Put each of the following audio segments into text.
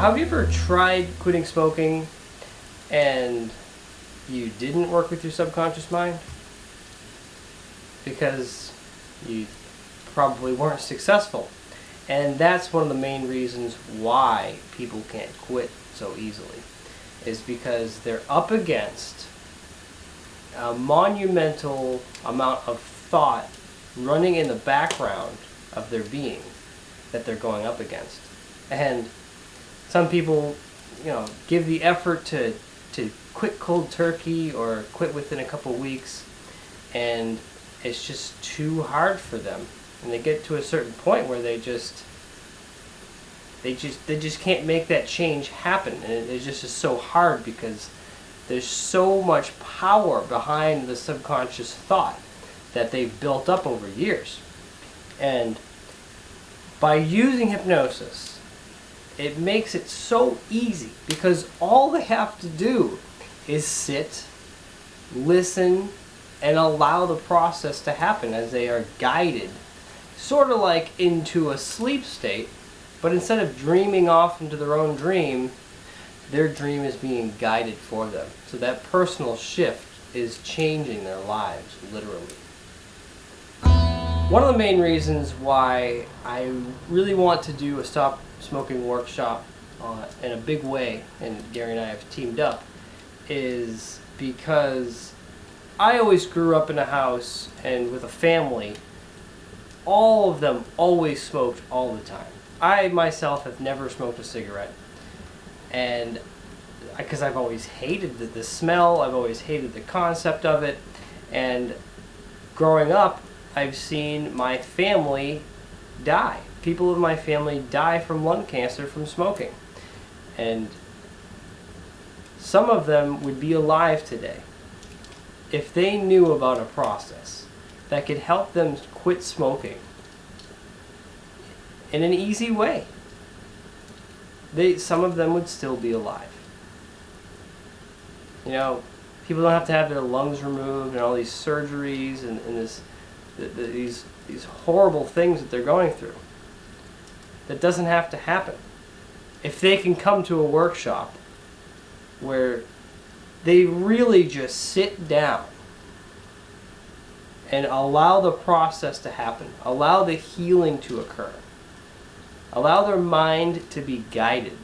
have you ever tried quitting smoking and you didn't work with your subconscious mind? Because you probably weren't successful. And that's one of the main reasons why people can't quit so easily, is because they're up against a monumental amount of thought running in the background of their being that they're going up against. And some people, give the effort to quit cold turkey or quit within a couple weeks, and it's just too hard for them. And they get to a certain point where they just can't make that change happen, and it just is so hard because there's so much power behind the subconscious thought that they've built up over years. And by using hypnosis, it makes it so easy, because all they have to do is sit, listen, and allow the process to happen as they are guided, sort of like into a sleep state, but instead of dreaming off into their own dream, their dream is being guided for them. So that personal shift is changing their lives, literally. One of the main reasons why I really want to do a stop smoking workshop in a big way, and Gary and I have teamed up, is because I always grew up in a house and with a family. All of them always smoked all the time. I myself have never smoked a cigarette, and because I've always hated the smell, I've always hated the concept of it, and growing up I've seen my family die. People in my family die from lung cancer from smoking, and some of them would be alive today if they knew about a process that could help them quit smoking in an easy way. Some of them would still be alive. People don't have to have their lungs removed and all these surgeries and these horrible things that they're going through. That doesn't have to happen. If they can come to a workshop where they really just sit down and allow the process to happen, allow the healing to occur, allow their mind to be guided,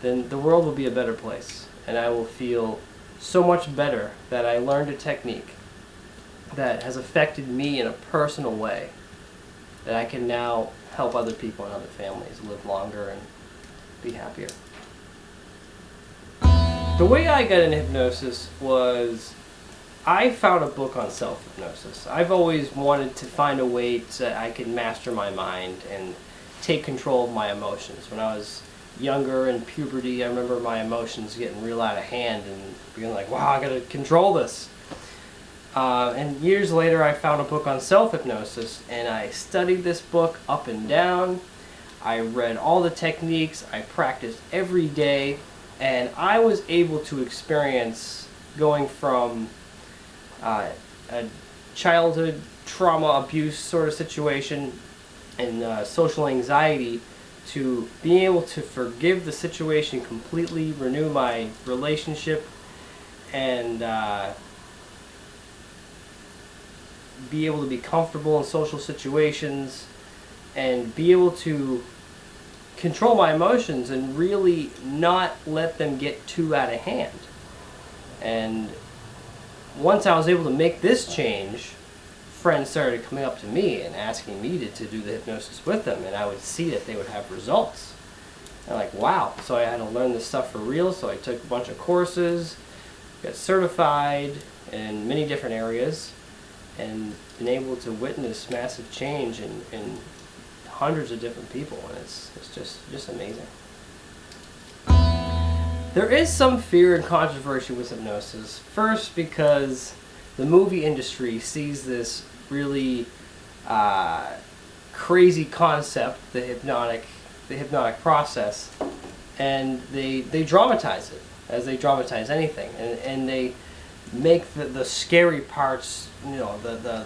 then the world will be a better place. And I will feel so much better that I learned a technique that has affected me in a personal way, that I can now help other people and other families live longer and be happier. The way I got into hypnosis was I found a book on self-hypnosis. I've always wanted to find a way that I could master my mind and take control of my emotions. When I was younger in puberty, I remember my emotions getting real out of hand and being like, wow, I gotta control this. And years later I found a book on self-hypnosis, and I studied this book up and down. I read all the techniques, I practiced every day, and I was able to experience going from a childhood trauma abuse sort of situation and social anxiety to being able to forgive the situation completely, renew my relationship, and be able to be comfortable in social situations and be able to control my emotions and really not let them get too out of hand. And once I was able to make this change, friends started coming up to me and asking me to do the hypnosis with them, and I would see that they would have results. And I'm like, wow. So I had to learn this stuff for real, so I took a bunch of courses, got certified in many different areas, and been able to witness massive change in hundreds of different people, and it's just amazing. There is some fear and controversy with hypnosis. First, because the movie industry sees this really crazy concept, the hypnotic process, and they dramatize it as they dramatize anything, and they make the scary parts, the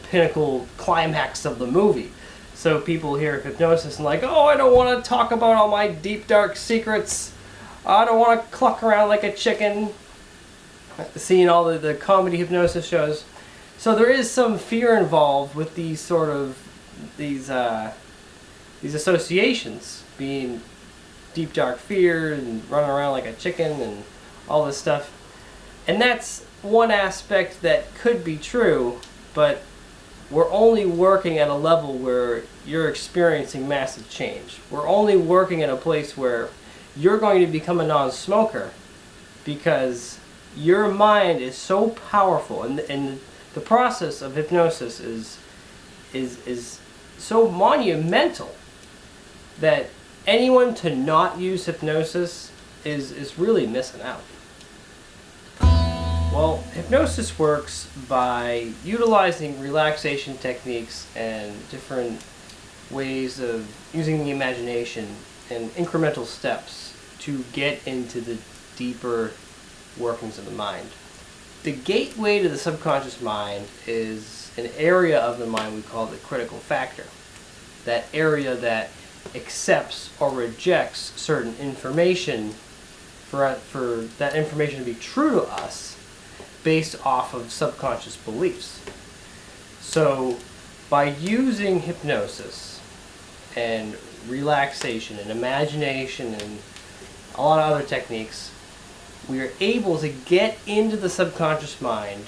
pinnacle climax of the movie. So people hear hypnosis and like, oh, I don't want to talk about all my deep dark secrets. I don't want to cluck around like a chicken. Seeing all the comedy hypnosis shows. So there is some fear involved with these sort of these associations, being deep dark fear and running around like a chicken and all this stuff. And that's one aspect that could be true, but we're only working at a level where you're experiencing massive change. We're only working at a place where you're going to become a non-smoker because your mind is so powerful, and the process of hypnosis is so monumental that anyone to not use hypnosis is really missing out. Well, hypnosis works by utilizing relaxation techniques and different ways of using the imagination and incremental steps to get into the deeper workings of the mind. The gateway to the subconscious mind is an area of the mind we call the critical factor. That area that accepts or rejects certain information for that information to be true to us based off of subconscious beliefs. So by using hypnosis and relaxation and imagination and a lot of other techniques, we are able to get into the subconscious mind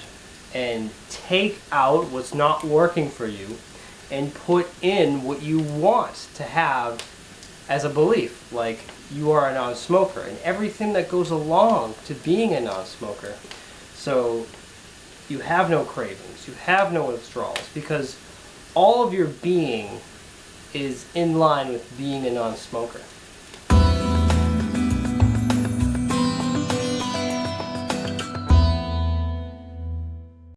and take out what's not working for you and put in what you want to have as a belief, like you are a non-smoker and everything that goes along to being a non-smoker. So you have no cravings, you have no withdrawals, because all of your being is in line with being a non-smoker.